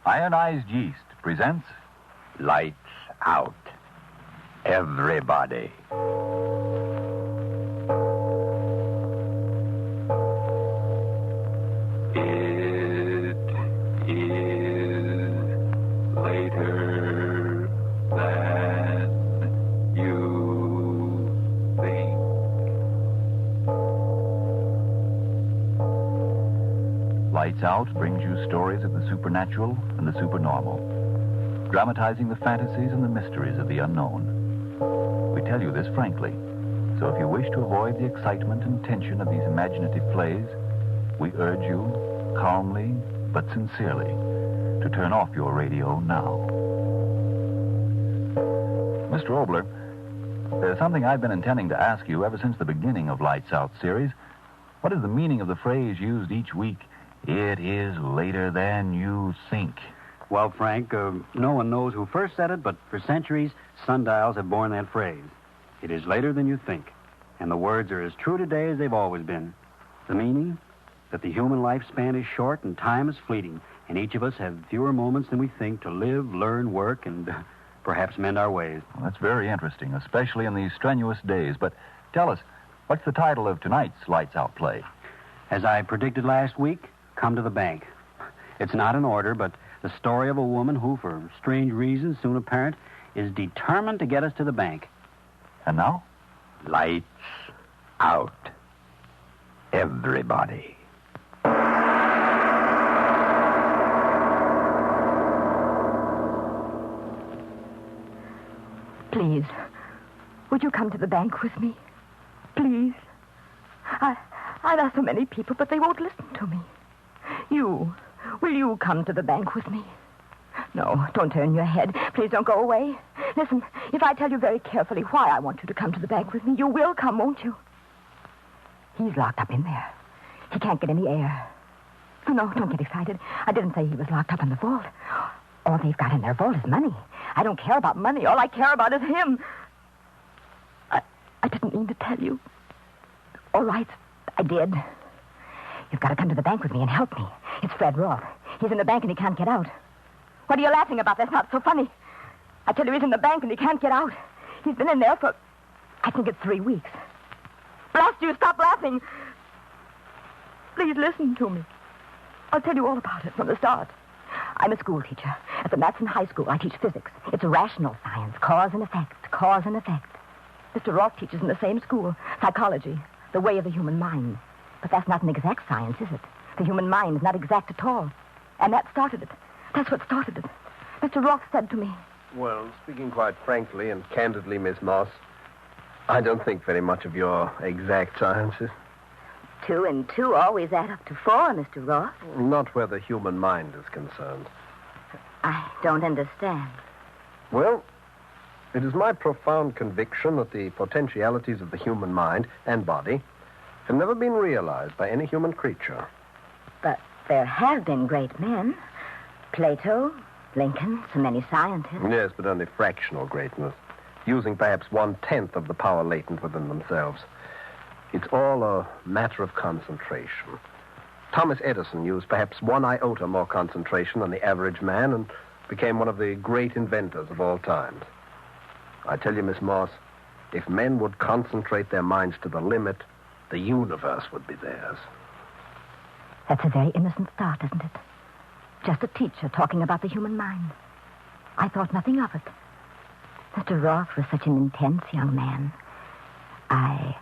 Ionized Yeast presents Lights Out. Everybody. It is later than you think. Lights Out brings you stories of the supernatural and the supernormal, dramatizing the fantasies and the mysteries of the unknown. We tell you this frankly, so if you wish to avoid the excitement and tension of these imaginative plays, we urge you, calmly but sincerely, to turn off your radio now. Mr. Obler, there's something I've been intending to ask you ever since the beginning of Lights Out series. What is the meaning of the phrase used each week, "It is later than you think"? Well, Frank, no one knows who first said it, but for centuries, sundials have borne that phrase. It is later than you think. And the words are as true today as they've always been. The meaning? That the human lifespan is short and time is fleeting, and each of us have fewer moments than we think to live, learn, work, and perhaps mend our ways. Well, that's very interesting, especially in these strenuous days. But tell us, what's the title of tonight's Lights Out play? As I predicted last week, Come to the Bank. It's not an order, but the story of a woman who, for strange reasons soon apparent, is determined to get us to the bank. And now? Lights out. Everybody. Please, would you come to the bank with me? Please. I've asked so many people, but they won't listen to me. Will you come to the bank with me? No, don't turn your head. Please don't go away. Listen, if I tell you very carefully why I want you to come to the bank with me, you will come, won't you? He's locked up in there. He can't get any air. No, don't get excited. I didn't say he was locked up in the vault. All they've got in their vault is money. I don't care about money. All I care about is him. I didn't mean to tell you. All right, I did. You've got to come to the bank with me and help me. It's Fred Roth. He's in the bank and he can't get out. What are you laughing about? That's not so funny. I tell you, he's in the bank and he can't get out. He's been in there for, I think it's 3 weeks. Blast you, stop laughing. Please listen to me. I'll tell you all about it from the start. I'm a school teacher. At the Matson High School, I teach physics. It's a rational science, cause and effect, cause and effect. Mr. Roth teaches in the same school, psychology, the way of the human mind. But that's not an exact science, is it? The human mind is not exact at all. And that started it. That's what started it. Mr. Roth said to me. Well, speaking quite frankly and candidly, Miss Moss, I don't think very much of your exact sciences. 2 and 2 always add up to 4, Mr. Roth. Not where the human mind is concerned. I don't understand. Well, it is my profound conviction that the potentialities of the human mind and body have never been realized by any human creature. But there have been great men. Plato, Lincoln, so many scientists. Yes, but only fractional greatness, using perhaps 1/10 of the power latent within themselves. It's all a matter of concentration. Thomas Edison used perhaps 1 iota more concentration than the average man and became one of the great inventors of all times. I tell you, Miss Moss, if men would concentrate their minds to the limit, the universe would be theirs. That's a very innocent start, isn't it? Just a teacher talking about the human mind. I thought nothing of it. Mr. Roth was such an intense young man. I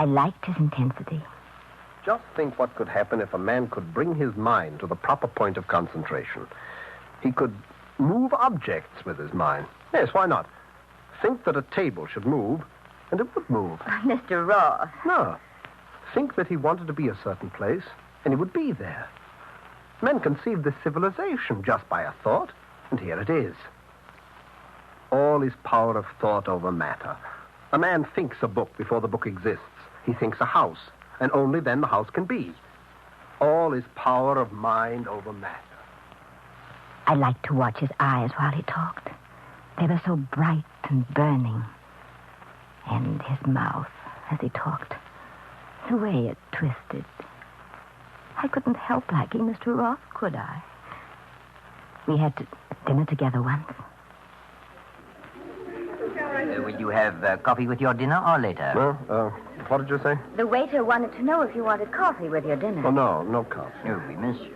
liked his intensity. Just think what could happen if a man could bring his mind to the proper point of concentration. He could move objects with his mind. Yes, why not? Think that a table should move, and it would move. Mr. Roth. No. Think that he wanted to be a certain place, and he would be there. Men conceived this civilization just by a thought, and here it is. All is power of thought over matter. A man thinks a book before the book exists. He thinks a house, and only then the house can be. All is power of mind over matter. I liked to watch his eyes while he talked. They were so bright and burning. And his mouth, as he talked, the way it twisted. I couldn't help liking Mr. Roth, could I? We had dinner together once. Will you have coffee with your dinner or later? Well, what did you say? The waiter wanted to know if you wanted coffee with your dinner. Oh, no coffee. Oh, oui, monsieur.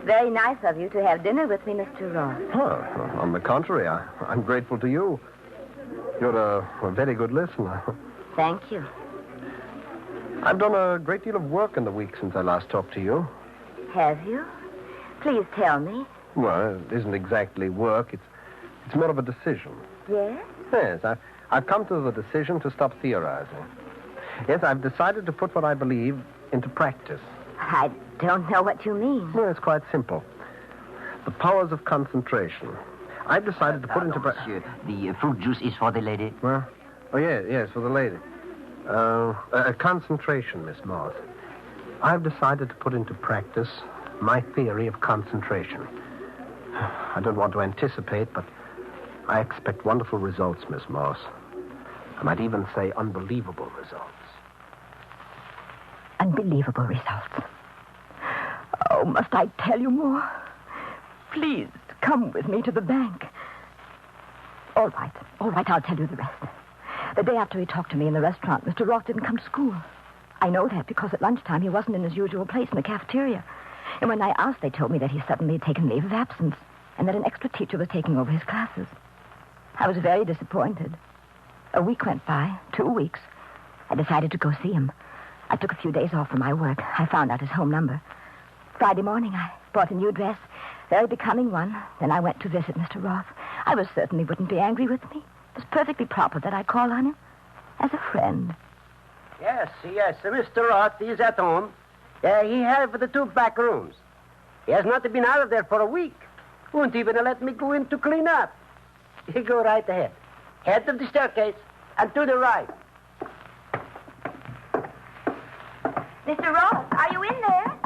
Very nice of you to have dinner with me, Mr. Ross. Oh, on the contrary, I'm grateful to you. You're a very good listener. Thank you. I've done a great deal of work in the week since I last talked to you. Have you? Please tell me. Well, it isn't exactly work. It's more of a decision. Yes? Yes, I've come to the decision to stop theorizing. Yes, I've decided to put what I believe into practice. I don't know what you mean. Well, it's quite simple. The powers of concentration. I've decided to put into practice... Monsieur, the fruit juice is for the lady. Well, oh, yes, for the lady. Concentration, Miss Moss. I've decided to put into practice my theory of concentration. I don't want to anticipate, but I expect wonderful results, Miss Moss. I might even say unbelievable results. Unbelievable results. Oh, must I tell you more? Please, come with me to the bank. All right, I'll tell you the rest. The day after he talked to me in the restaurant, Mr. Roth didn't come to school. I know that because at lunchtime he wasn't in his usual place in the cafeteria. And when I asked, they told me that he suddenly had taken leave of absence and that an extra teacher was taking over his classes. I was very disappointed. A week went by, 2 weeks. I decided to go see him. I took a few days off from my work. I found out his home number. Friday morning, I bought a new dress, very becoming one. Then I went to visit Mr. Roth. I was certain he wouldn't be angry with me. It was perfectly proper that I call on him as a friend. Yes, Mr. Roth is at home. He have the 2 back rooms. He has not been out of there for a week. Won't even let me go in to clean up. He go right ahead. Head of the staircase and to the right. Mr. Roth, are you in there?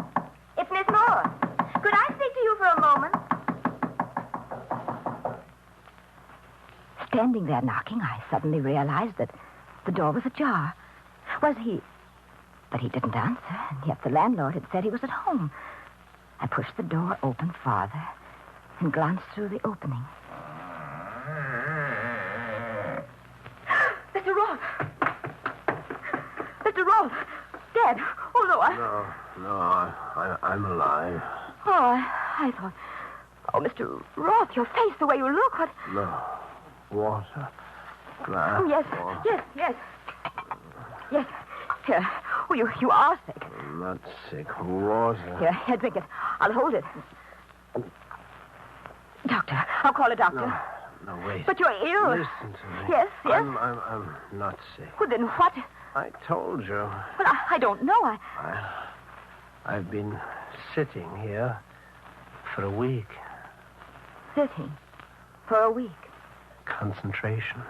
It's Miss Moore. Could I speak to you for a moment? Standing there knocking, I suddenly realized that the door was ajar. Was he... But he didn't answer, and yet the landlord had said he was at home. I pushed the door open farther and glanced through the opening. Mr. Roth! Mr. Roth! Dead! Oh, no, No, I'm alive. Oh, I thought... Oh, Mr. Roth, your face, the way you look, what... No. Water. Glass. Oh, yes, water. yes. Here. Oh, you are sick. I'm not sick. Water. Here, drink it. I'll hold it. Doctor. I'll call a doctor. No, wait. But you're ill. Listen to me. Yes. I'm not sick. Well, then what? I told you. Well, I don't know. I've been sitting here for a week. Sitting for a week. Concentration.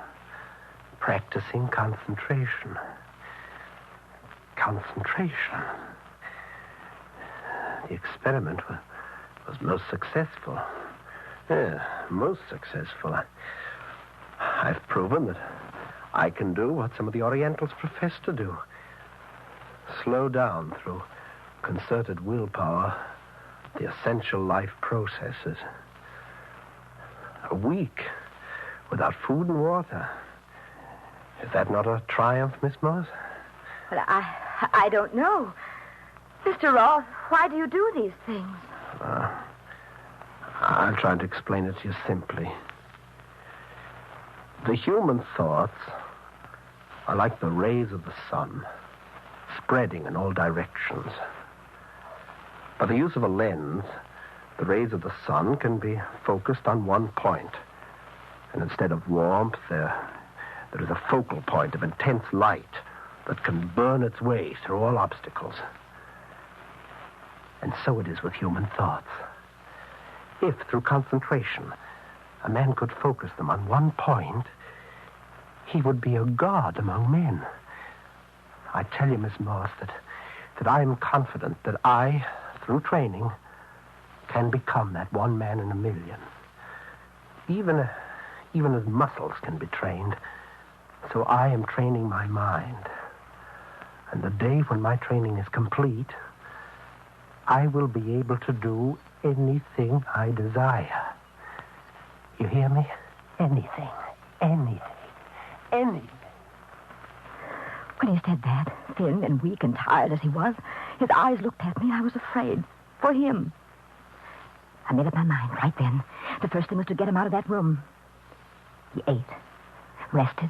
Practicing concentration. Concentration. The experiment was most successful. Yeah, most successful. I've proven that I can do what some of the Orientals profess to do. Slow down through concerted willpower the essential life processes. A week without food and water. Is that not a triumph, Miss Moss? Well, I don't know. Mr. Roth, why do you do these things? I'll try to explain it to you simply. The human thoughts are like the rays of the sun, spreading in all directions. By the use of a lens, the rays of the sun can be focused on one point. And instead of warmth, there is a focal point of intense light that can burn its way through all obstacles. And so it is with human thoughts. If, through concentration, a man could focus them on one point, he would be a god among men. I tell you, Miss Moss, that I am confident that I, through training, can become that one man in a million. Even as muscles can be trained, so I am training my mind. And the day when my training is complete, I will be able to do anything I desire. You hear me? Anything. Anything. Anything. When he said that, thin and weak and tired as he was, his eyes looked at me and I was afraid. For him. I made up my mind right then. The first thing was to get him out of that room. He ate, rested,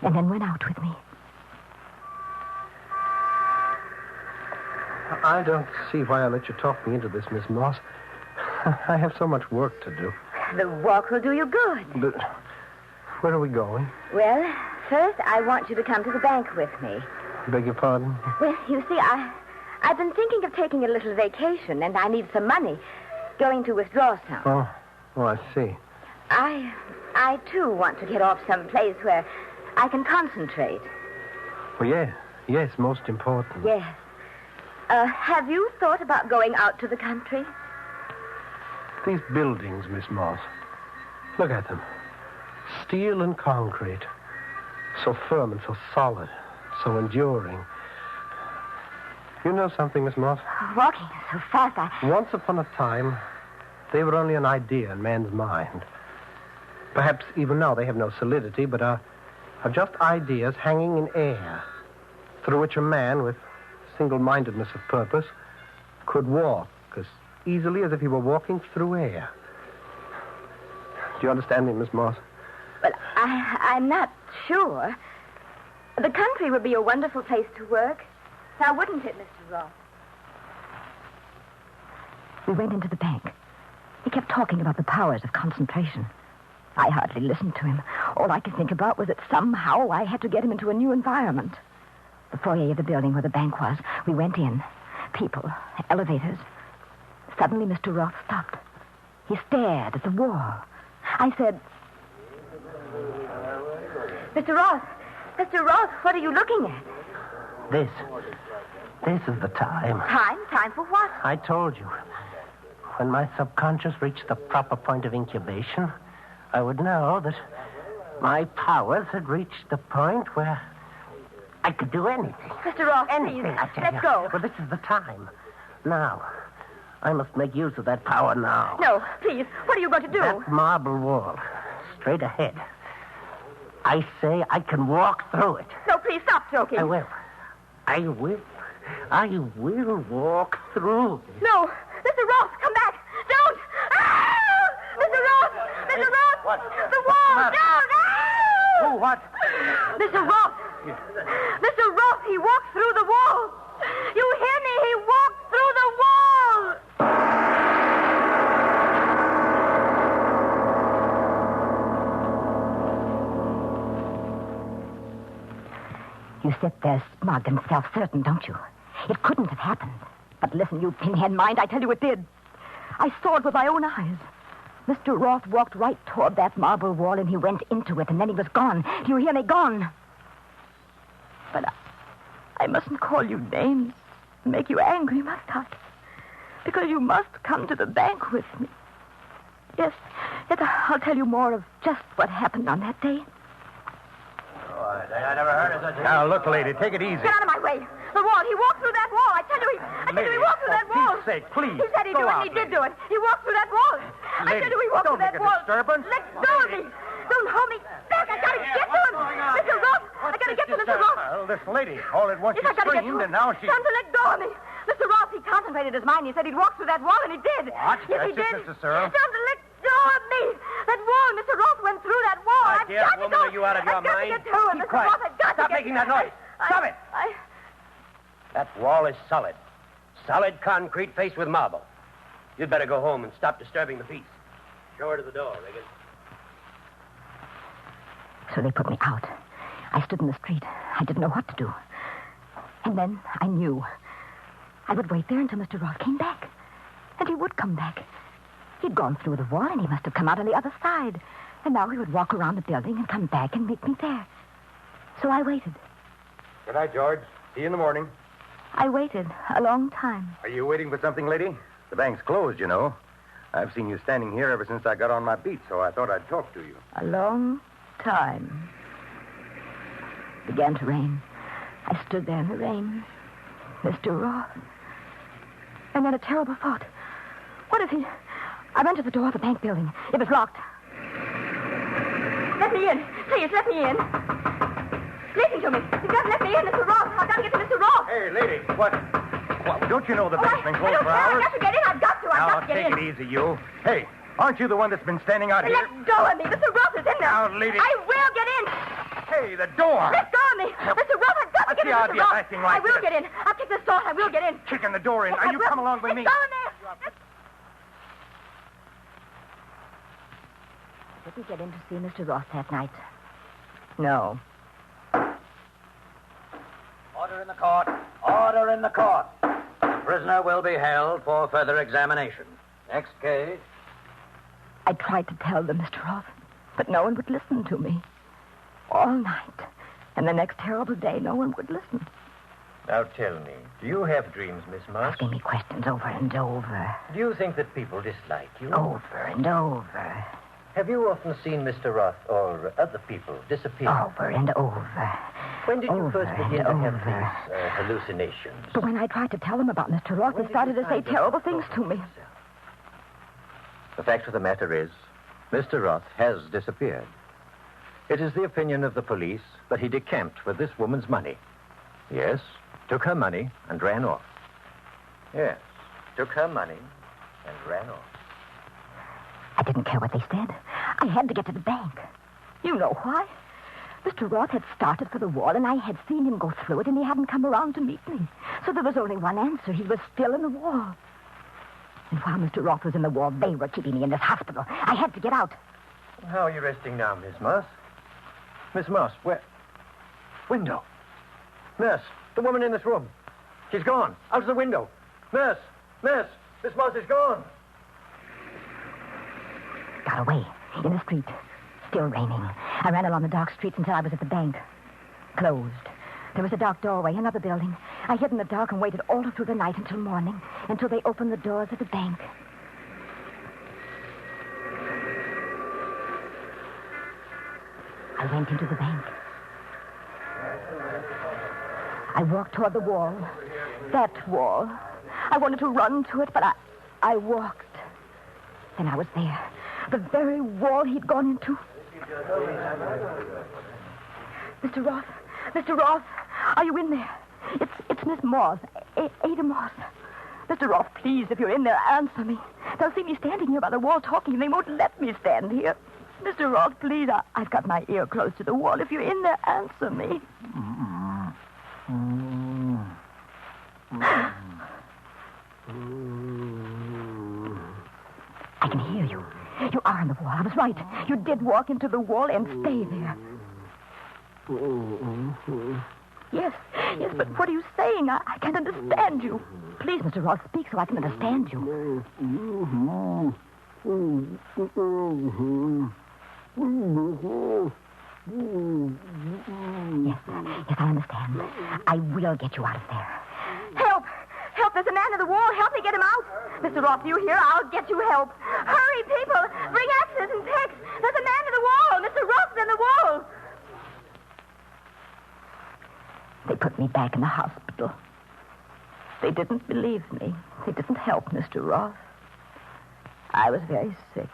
and then went out with me. I don't see why I let you talk me into this, Miss Moss. I have so much work to do. The walk will do you good. But where are we going? Well, first I want you to come to the bank with me. Beg your pardon? Well, you see, I've been thinking of taking a little vacation, and I need some money. Going to withdraw some. Oh, I see. I too want to get off some place where I can concentrate. Well, yes, most important. Yes. Have you thought about going out to the country? These buildings, Miss Moss. Look at them. Steel and concrete. So firm and so solid. So enduring. You know something, Miss Moss? Walking so fast, Once upon a time, they were only an idea in man's mind. Perhaps even now they have no solidity, but are just ideas hanging in air, through which a man with single-mindedness of purpose could walk as easily as if he were walking through air. Do you understand me, Miss Moss? Well, I'm not sure. The country would be a wonderful place to work. Now, wouldn't it, Mr. Ross? We went into the bank. He kept talking about the powers of concentration. I hardly listened to him. All I could think about was that somehow I had to get him into a new environment. The foyer of the building where the bank was. We went in. People, elevators. Suddenly, Mr. Roth stopped. He stared at the wall. I said, Mr. Ross, what are you looking at? This is the time. Time for what? I told you. When my subconscious reached the proper point of incubation, I would know that my powers had reached the point where I could do anything. Mr. Ross, Anything, please, I tell let's you. go. Well, this is the time. Now. I must make use of that power now. No, please, what are you going to do? That marble wall. Straight ahead. I say I can walk through it. No, please, stop joking. I will. I will walk through it. No, Mr. Ross, come back. Don't. Ah! Mr. Ross! Mr. Ross! What? The wall! What's the Down! Ah! Who, what? Mr. Ross! Mr. Ross, he walked through the wall. You hear me? He walked through the wall. you sit there smug and self-certain, don't you? It couldn't have happened. But listen, you pinhead mind, I tell you it did. I saw it with my own eyes. Mr. Roth walked right toward that marble wall, and he went into it, and then he was gone. Do you hear me? Gone. But I mustn't call you names and make you angry, must I? Because you must come to the bank with me. Yes, I'll tell you more of just what happened on that day. I never heard of such a... Now, look, lady, take it easy. Get out of my way. The wall. He walked through that wall. I tell you, he walked through that wall. For Pete's sake, please. He said he'd do it, and he did do it. He walked through that wall. I tell you, he walked don't through that make a wall. disturbance. Let go of me. Don't hold me back. I gotta get to him. Mr. Ross, I gotta get to Mr. Ross. Well, this lady, all at once Yes, I she gotta get to screamed, him. and now she... Tell him to let go of me. Mr. Ross, he concentrated his mind. He said he'd walk through that wall, and he did. What? Yes, he That's did. it, Mr. Searle. Tell him to let go of me. That wall, Mr. Ross went through that wall. My I've dear got to woman, go. are you out of your I've got mind? to get to him, Keep Mr. quiet. Ross. I've got Stop to get making that noise. Stop it. That wall is solid. Solid concrete faced with marble. You'd better go home and stop disturbing the peace. Show her to the door, Regan. So they put me out. I stood in the street. I didn't know what to do. And then I knew. I would wait there until Mr. Ross came back. And he would come back. He'd gone through the wall, and he must have come out on the other side. And now he would walk around the building and come back and meet me there. So I waited. Good night, George. See you in the morning. I waited a long time. Are you waiting for something, lady? The bank's closed, you know. I've seen you standing here ever since I got on my beat, so I thought I'd talk to you. A long time. It began to rain. I stood there in the rain. Mr. Roth. And then a terrible thought. What is he? I went to the door of the bank building. It was locked. Let me in. Please, let me in. Listen to me. You've got to let me in, Mr. Roth. I've got to get to Mr. Roth. Hey, lady, what? Don't you know the bank's been closed for hours? I've got to get in. I've got to get in. Now, take it easy, you. Hey, aren't you the one that's been standing out here? Let go of me. Mr. Roth is in there. Now, lady. I will get in. Hey, the door. Let go of me. Mr. Roth, I've got to get in, Mr. Roth. Acting like I will this? get in. I'll kick this door. I will get in. Kicking the door in. Yes, Now, I you will. come along with me. Let go of me. Did we get in to see Mr. Roth that night? No. Order in the court. Order in the court. The prisoner will be held for further examination. Next case. I tried to tell them, Mr. Roth, but no one would listen to me. All night. And the next terrible day, no one would listen. Now tell me, do you have dreams, Miss Moss? Asking me questions over and over. Do you think that people dislike you? Over and over. Have you often seen Mr. Roth or other people disappear? Over and over. When did you first begin to have over. these hallucinations? But when I tried to tell them about Mr. Roth, they started to say terrible things to me. The fact of the matter is, Mr. Roth has disappeared. It is the opinion of the police that he decamped with this woman's money. Yes, took her money and ran off. Yes, took her money and ran off. I didn't care what they said. I had to get to the bank. You know why? Mr. Roth had started for the wall, and I had seen him go through it, and he hadn't come around to meet me. So there was only one answer. He was still in the wall. And while Mr. Roth was in the wall, they were keeping me in this hospital. I had to get out. How are you resting now, Miss Moss? Miss Moss, where? Window. Nurse, the woman in this room. She's gone. Out of the window. Nurse, Miss Moss is gone. Got away. In the street. Still raining. I ran along the dark streets until I was at the bank. Closed. There was a dark doorway, another building. I hid in the dark and waited all through the night until morning, until they opened the doors of the bank. I went into the bank. I walked toward the wall. That wall. I wanted to run to it, but I walked. Then I was there. The very wall he'd gone into. Mr. Roth. Mr. Roth, are you in there? It's Miss Moss. Ada Moss. Mr. Roth, please, if you're in there, answer me. They'll see me standing here by the wall talking, and they won't let me stand here. Mr. Roth, please, I've got my ear close to the wall. If you're in there, answer me. I can hear you. You are on the wall. I was right. You did walk into the wall and stay there. Yes, but what are you saying? I can't understand you. Please, Mr. Roth, speak so I can understand you. Yes, I understand. I will get you out of there. Help! Help! There's a man in the wall. Help me get him out. Mr. Roth, you hear? I'll get you help. Hurry, people! Bring axes and picks. There's a man in the wall. Mr. Roth's in the wall. They put me back in the hospital. They didn't believe me. They didn't help Mr. Roth. I was very sick.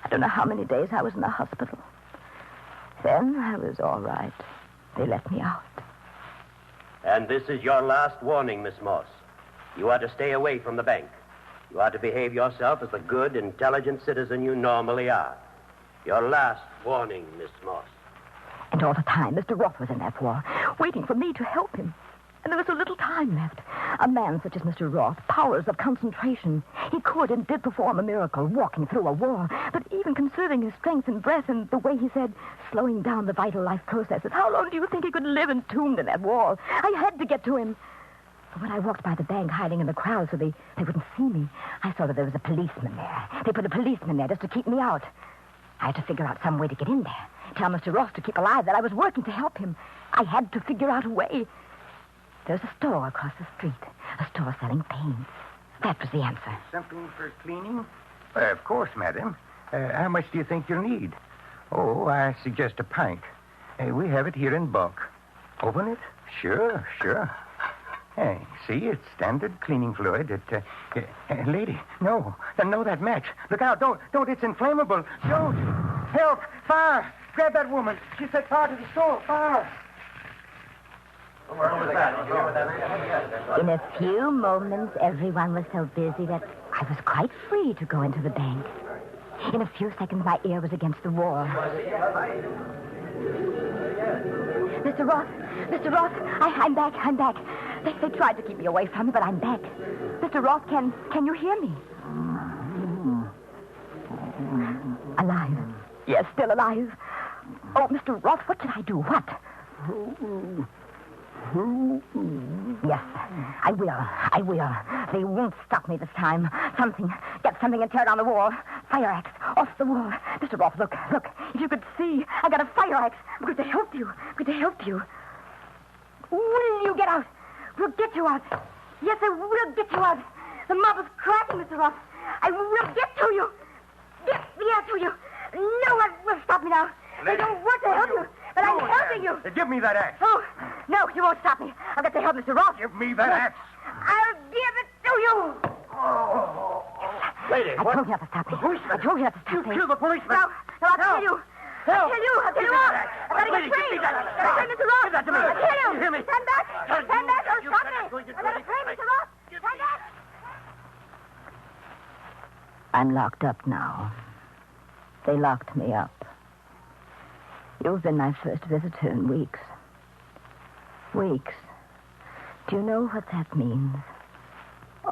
I don't know how many days I was in the hospital. Then I was all right. They let me out. And this is your last warning, Miss Moss. You are to stay away from the bank. You are to behave yourself as the good, intelligent citizen you normally are. Your last warning, Miss Moss. And all the time, Mr. Roth was in that wall, waiting for me to help him. And there was so little time left. A man such as Mr. Roth, powers of concentration. He could and did perform a miracle, walking through a wall. But even conserving his strength and breath and the way he said, slowing down the vital life processes, how long do you think he could live entombed in that wall? I had to get to him. But when I walked by the bank, hiding in the crowd so they wouldn't see me, I saw that there was a policeman there. They put a policeman there just to keep me out. I had to figure out some way to get in there. Tell Mr. Roth to keep alive, that I was working to help him. I had to figure out a way. There's a store across the street. A store selling paints. That was the answer. Something for cleaning? Of course, madam. How much do you think you'll need? Oh, I suggest a pint. We have it here in bulk. Open it? Sure. Hey, see, it's standard cleaning fluid. Lady, no, that match. Look out, don't, it's inflammable. Don't. Help, fire. Grab that woman. She set fire to the stove, fire. In a few moments, everyone was so busy that I was quite free to go into the bank. In a few seconds, my ear was against the wall. Mr. Roth, I'm back. They tried to keep me away from you, but I'm back. Mr. Roth, can you hear me? Alive. Yes, still alive. Oh, Mr. Roth, what should I do? What? Yes, I will. They won't stop me this time. Get something and tear down the wall. Fire axe, off the wall. Mr. Roth, look. If you could see, I got a fire axe. I'm going to help you. Will you get out? We'll get you out. Yes, I will get you out. The mob is cracking, Mr. Roth. I will get to you. Get me out to you. No one will stop me now. They don't want to help you, but I'm helping you. Give me that axe. Oh, no, you won't stop me. I'll get to help Mr. Roth. Give me that axe. I'll give it to you. Oh. Lady, I told you not to stop me. I told you not to stop me. You kill the policeman. No, I'll kill you. I'll kill you what? I gotta get free. I gotta free Mr. Roth. Give that to me. I'll kill you. You hear me? Stand back. Don't stop me. I gotta free Mr. Roth. Stand back. I'm locked up now. They locked me up. You've been my first visitor in weeks. Weeks. Do you know what that means?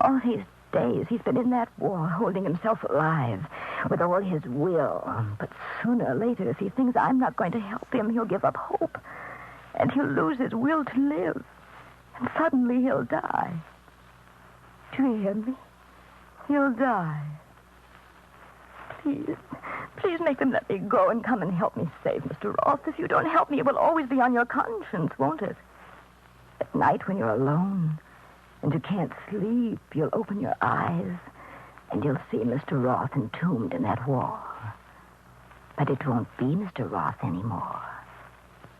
All these days he's been in that wall, holding himself alive with all his will. But sooner or later, if he thinks I'm not going to help him, he'll give up hope. And he'll lose his will to live. And suddenly he'll die. Do you hear me? He'll die. Please make them let me go and come and help me save Mr. Roth. If you don't help me, it will always be on your conscience, won't it? At night when you're alone and you can't sleep, you'll open your eyes and you'll see Mr. Roth entombed in that wall. But it won't be Mr. Roth anymore.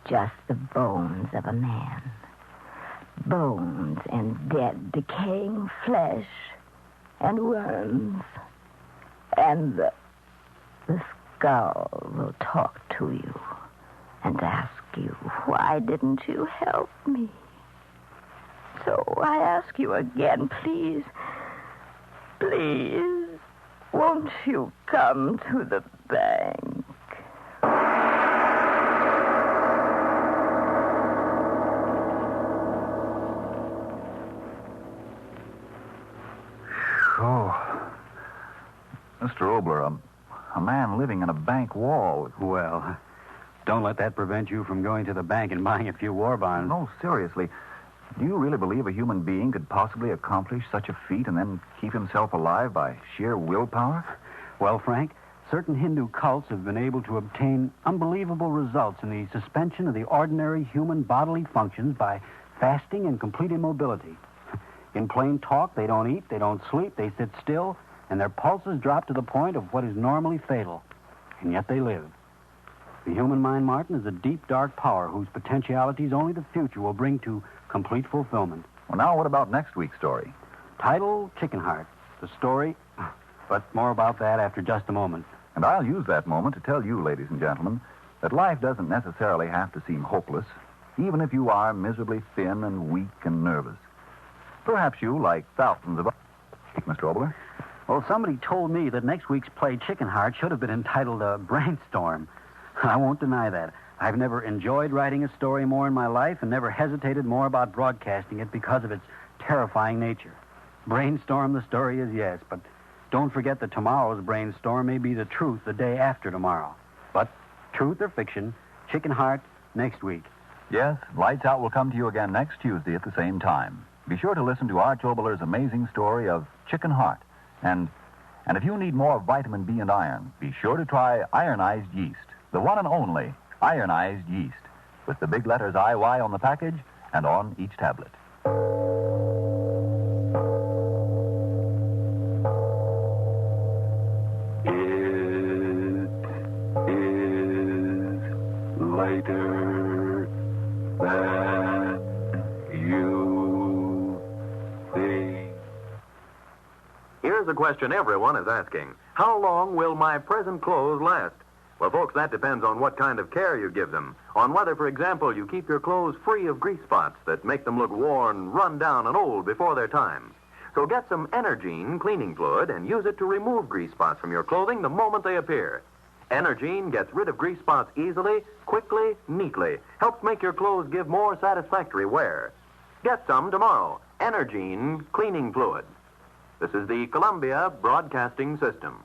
Just the bones of a man. Bones and dead, decaying flesh and worms. And the skull will talk to you and ask you, why didn't you help me? So I ask you again, please, won't you come to the bank? Oh, Mr. Obler, a man living in a bank wall. Well, don't let that prevent you from going to the bank and buying a few war bonds. No, seriously. Do you really believe a human being could possibly accomplish such a feat and then keep himself alive by sheer willpower? Well, Frank, certain Hindu cults have been able to obtain unbelievable results in the suspension of the ordinary human bodily functions by fasting and complete immobility. In plain talk, they don't eat, they don't sleep, they sit still, and their pulses drop to the point of what is normally fatal. And yet they live. The human mind, Martin, is a deep, dark power whose potentialities only the future will bring to complete fulfillment. Well, now what about next week's story? Title, Chicken Heart. The story, but more about that after just a moment. And I'll use that moment to tell you, ladies and gentlemen, that life doesn't necessarily have to seem hopeless, even if you are miserably thin and weak and nervous. Perhaps you, like thousands of others, Mr. Obler. Well, somebody told me that next week's play, Chicken Heart, should have been entitled Brainstorm. I won't deny that. I've never enjoyed writing a story more in my life and never hesitated more about broadcasting it because of its terrifying nature. Brainstorm the story is yes, but don't forget that tomorrow's brainstorm may be the truth the day after tomorrow. But truth or fiction, Chicken Heart next week. Yes, Lights Out will come to you again next Tuesday at the same time. Be sure to listen to Arch Obler's amazing story of Chicken Heart. And if you need more vitamin B and iron, be sure to try ironized yeast, the one and only ironized yeast, with the big letters IY on the package and on each tablet. It is lighter than you here's a question everyone is asking. How long will my present clothes last? Well, folks, that depends on what kind of care you give them. On whether, for example, you keep your clothes free of grease spots that make them look worn, run down, and old before their time. So get some Energine cleaning fluid and use it to remove grease spots from your clothing the moment they appear. Energine gets rid of grease spots easily, quickly, neatly. Helps make your clothes give more satisfactory wear. Get some tomorrow. Energine cleaning fluid. This is the Columbia Broadcasting System.